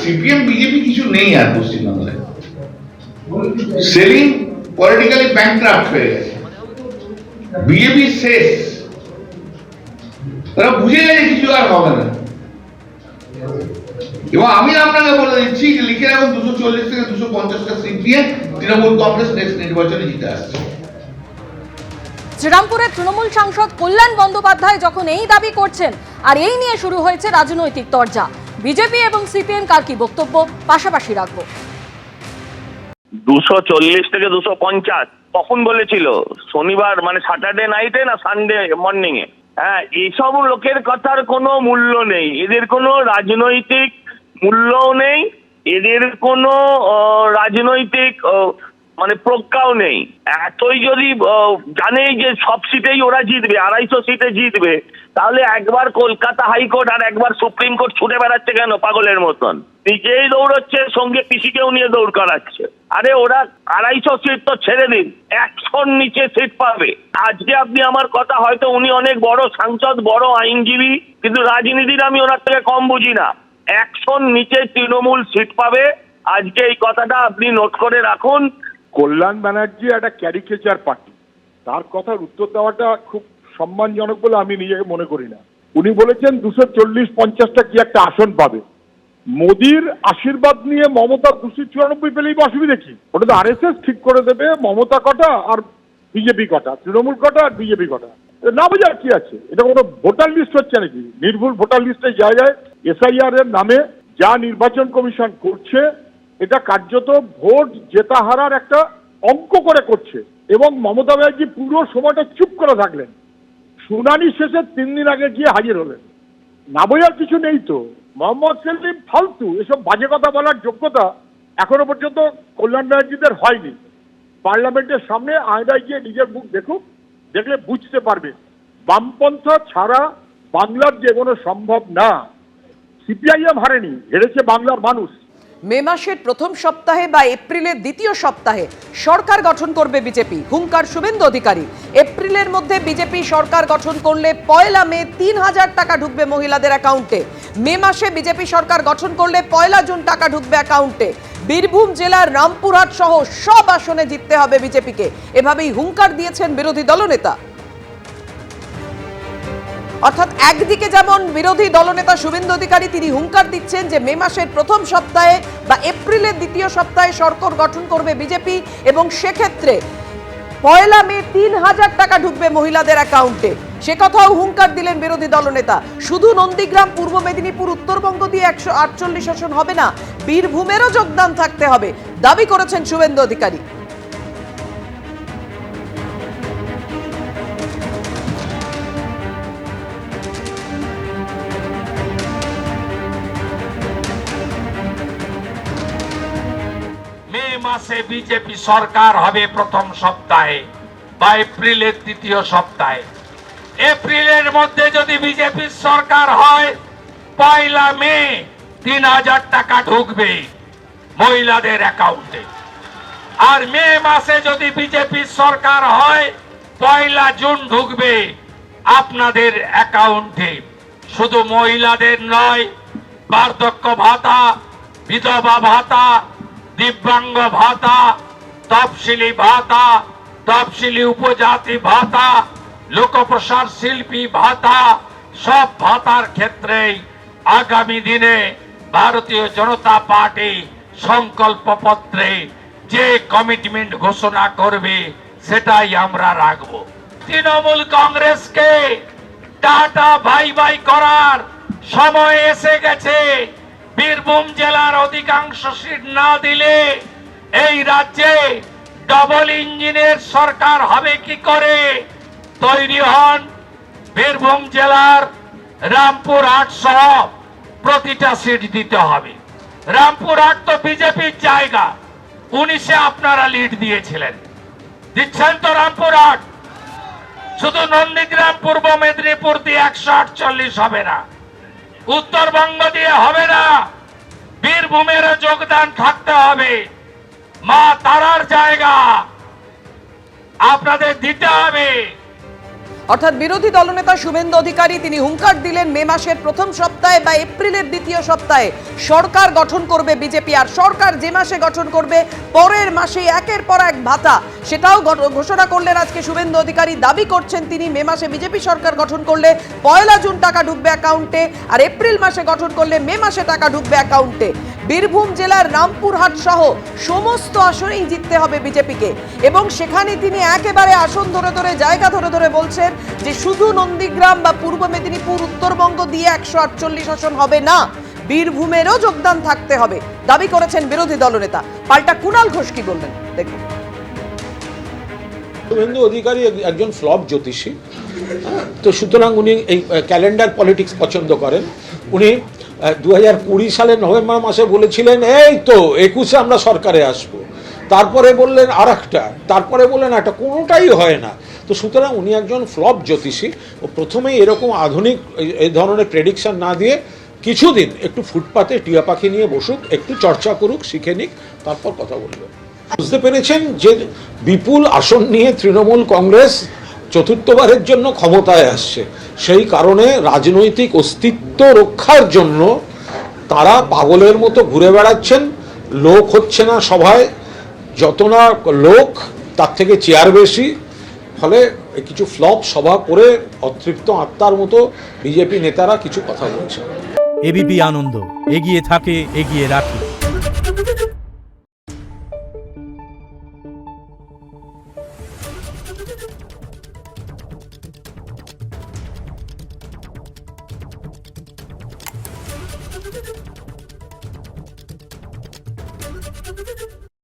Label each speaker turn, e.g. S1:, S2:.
S1: CPM BJP কিছু নেই আর পশ্চিমবাংলায়, সেলিং পলিটিক্যালি ব্যাংক্রাফট হয়ে গেছে, বিজেপি শেষ, তারা বুঝে গেছে কিছু আর হবে না। এবং আমি আপনাকে বলে দিচ্ছি যে লিখে রাখুন 240 থেকে 250টা সিট নিয়ে তৃণমূল কংগ্রেস নেক্সট নির্বাচনে জিতে আসছে।
S2: শ্রীরামপুরের তৃণমূল সাংসদ কল্যাণ বন্দ্যোপাধ্যায় যখন এই দাবি করছেন আর এই নিয়ে শুরু হয়েছে রাজনৈতিক তরজা। বিজেপি এবং সিপিএম কার কি বক্তব্য পাশাপাশি রাখবো।
S3: 240 থেকে 250 কখন বলেছিল? শনিবার মানে স্যাটারডে নাইটে না সানডে মর্নিং এ? হ্যাঁ, এইসব লোকের কথার কোনো মূল্য নেই, এদের কোনো রাজনৈতিক মূল্যও নেই, এদের কোনো রাজনৈতিক মানে প্রজ্ঞাও নেই। এতই যদি জানেই যে সব সিটেই ওরা জিতবে, 250 সিটে জিতবে, তাহলে একবার কলকাতা হাইকোর্ট আর একবার সুপ্রিম কোর্ট ছুটে বেড়াচ্ছে কেন পাগলের মতন? নিজেই দৌড়চ্ছে, সঙ্গে পিসিকেও নিয়ে দৌড় করাচ্ছে। আরে ওরা 250 সিট তো ছেড়ে দিন, 100-র নিচে সিট পাবে। আজকে আপনি আমার কথা, হয়তো উনি অনেক বড় সাংসদ, বড় আইনজীবী, কিন্তু রাজনীতির আমি ওনার থেকে কম বুঝি না। 100-র নিচে তৃণমূল সিট পাবে। আজকে এই কথাটা আপনি নোট করে রাখুন।
S4: কল্যাণ ব্যানার্জি একটা ক্যারিকেচার পার্টি, তার কথার উত্তর দেওয়াটা খুব সম্মানজনক বলে আমি নিজেকে মনে করি না। উনি বলেছেন 240-50টা কি একটা আসন পাবে। মোদির আশীর্বাদ নিয়ে মমতা 294 পেলেই অসুবিধা কি? ওটা তো আরএসএস ঠিক করে দেবে মমতা কটা আর বিজেপি কটা, তৃণমূল কটা আর বিজেপি কটা। না বোঝার কি আছে? এটা কোনো ভোটার লিস্ট হচ্ছে নাকি? নির্ভুল ভোটার লিস্টের জায়গায় এসআইআর এর নামে যা নির্বাচন কমিশন করছে, এটা কার্যত ভোট জেতা হারার একটা অঙ্ক করে করছে। এবং মমতা ব্যানার্জি পুরো সময়টা চুপ করে থাকলেন, শুনানি শেষে 3 দিন আগে গিয়ে হাজির হলেন। না বোঝার কিছু নেই তো। মোহাম্মদ সেলিম ফালতু এসব বাজে কথা বলার যোগ্যতা এখনো পর্যন্ত কল্যাণ ব্যানার্জিদের হয়নি। পার্লামেন্টের সামনে আয়নায় গিয়ে নিজের মুখ দেখুক, দেখলে বুঝতে পারবে বামপন্থা ছাড়া বাংলার যেকোনো সম্ভব না। সিপিআইএম হারেনি, হেরেছে বাংলার মানুষ।
S5: মে মাসের প্রথম সপ্তাহে বা এপ্রিলের দ্বিতীয় সপ্তাহে সরকার গঠন করবে বিজেপি, হুঙ্কার শুভেন্দু অধিকারী। এপ্রিলের মধ্যে বিজেপি সরকার গঠন করলে 1 মে 3000 টাকা ঢুকবে মহিলাদের অ্যাকাউন্টে। মে মাসে বিজেপি সরকার গঠন করলে 1 জুন টাকা ঢুকবে অ্যাকাউন্টে। বীরভূম জেলার রামপুরহাট সহ সব আসনে জিততে হবে বিজেপিকে, এভাবেই হুঙ্কার দিয়েছেন বিরোধী দলনেতা। অর্থাৎ একদিকে যেমন বিরোধী দলনেতা শুভেন্দু অধিকারী তিনি হুঙ্কার দিচ্ছেন যে মে মাসের প্রথম সপ্তাহে বা এপ্রিলের দ্বিতীয় সপ্তাহে সরকার গঠন করবে বিজেপি, এবং সেক্ষেত্রে 1 মে 3000 টাকা ঢুকবে মহিলাদের অ্যাকাউন্টে। সে কথাও হুঙ্কার দিলেন বিরোধী দলনেতা। শুধু নন্দীগ্রাম, পূর্ব মেদিনীপুর, উত্তরবঙ্গ দিয়ে 148 আসন হবে না, বীরভূমেরও যোগদান থাকতে হবে দাবি করেছেন শুভেন্দু অধিকারী।
S6: মাসে বিজেপি সরকার হবে প্রথম সপ্তাহে বা এপ্রিলের তৃতীয় সপ্তাহে। এপ্রিলের মধ্যে যদি বিজেপির সরকার হয় 1 মে 3000 টাকা ঢুকবে মহিলাদের অ্যাকাউন্টে। আর মে মাসে যদি বিজেপির সরকার হয় 1 জুন ঢুকবে আপনাদের অ্যাকাউন্টে। শুধু মহিলাদের নয়, বার্ধক্য ভাতা, বিধবা ভাতা, দিব্যাঙ্গ ভাতা, তফসিলি ভাতা, তফসিলি উপজাতি ভাতা, লোকপ্রসার শিল্পী ভাতা, সব ভাতার ক্ষেত্রেই আগামী দিনে ভারতীয় জনতা পার্টি সংকল্প পত্রে যে কমিটমেন্ট ঘোষণা করবে সেটাই আমরা রাখব। তৃণমূল কংগ্রেসকে টাটা বাই বাই করার সময় এসে গেছে। বীরভূম জেলার অধিকাংশ সিট না দিলে এই রাজ্যে ডবল ইঞ্জিনের সরকার হবে কি করে? তৈরি হন। বীরভূম জেলার রামপুরহাট সহ প্রতিটা সিট দিতে হবে। রামপুরহাট তো বিজেপির জায়গা, 19-এ আপনারা লিড দিয়েছিলেন, দিচ্ছেন তো রামপুরহাট। শুধু নন্দীগ্রাম, পূর্ব মেদিনীপুর দিয়ে 148 হবে না, উত্তরবঙ্গ দিয়ে হবে না, বীরভূমেরও যোগদান থাকতে হবে। মা তারার জায়গা আপনাদের দিতে হবে।
S5: অর্থাৎ বিরোধী দলনেতা শুভেন্দু অধিকারী তিনি হুঙ্কার দিলেন মে মাসের প্রথম সপ্তাহে বা এপ্রিলের দ্বিতীয় সপ্তাহে সরকার গঠন করবে বিজেপি। আর সরকার যে মাসে গঠন করবে পরের মাসে একের পর এক ভাতা সেটাও ঘোষণা করলেন আজকে শুভেন্দু অধিকারী। দাবি করছেন তিনি মে মাসে বিজেপি সরকার গঠন করলে 1 জুন টাকা ঢুকবে অ্যাকাউন্টে, আর এপ্রিল মাসে গঠন করলে মে মাসে টাকা ঢুকবে অ্যাকাউন্টে। বীরভূম জেলার রামপুরহাট সহ সমস্ত আসনেই জিততে হবে বিজেপিকে, এবং সেখানে তিনি একেবারে আসন ধরে ধরে জায়গা ধরে ধরে বলছেন যে শুধু নন্দীগ্রাম বা পূর্ব মেদিনীপুর উত্তরবঙ্গ দিয়ে 148 আসন হবে না, বীরভূমেরও যোগদান থাকতে হবে দাবি করেছেন বিরোধী দলনেতা। পাল্টা কুণাল ঘোষ কি বললেন দেখুন।
S7: শুভেন্দু অধিকারী একজন ফ্লপ জ্যোতিষী, তো সুতরাং উনি এই ক্যালেন্ডার পলিটিক্স পছন্দ করেন। উনি 2020 সালের নভেম্বর মাসে বলেছিলেন এই তো 21-এ আমরা সরকারে আসব, তারপরে বললেন আর একটা, তারপরে বললেন একটা, কোনোটাই হয় না। তো সুতরাং উনি একজন ফ্লপ জ্যোতিষী। ও প্রথমেই এরকম আধুনিক এই ধরনের প্রেডিকশন না দিয়ে কিছুদিন একটু ফুটপাতে টিয়া পাখি নিয়ে বসুক, একটু চর্চা করুক, শিখে নিক, তারপর কথা বলবেন। বুঝতে পেরেছেন যে বিপুল আসন নিয়ে তৃণমূল কংগ্রেস চতুর্থবারের জন্য ক্ষমতায় আসছে, সেই কারণে রাজনৈতিক অস্তিত্ব রক্ষার জন্য তারা পাগলের মতো ঘুরে বেড়াচ্ছেন। লোক হচ্ছে না সভায়, যত না লোক তার থেকে চেয়ার বেশি, ফলে কিছু ফ্লপ সভা করে অতৃপ্ত আত্মার মতো বিজেপি নেতারা কিছু কথা বলছে।
S8: এবিপি আনন্দ এগিয়ে থাকে, এগিয়ে রাখে।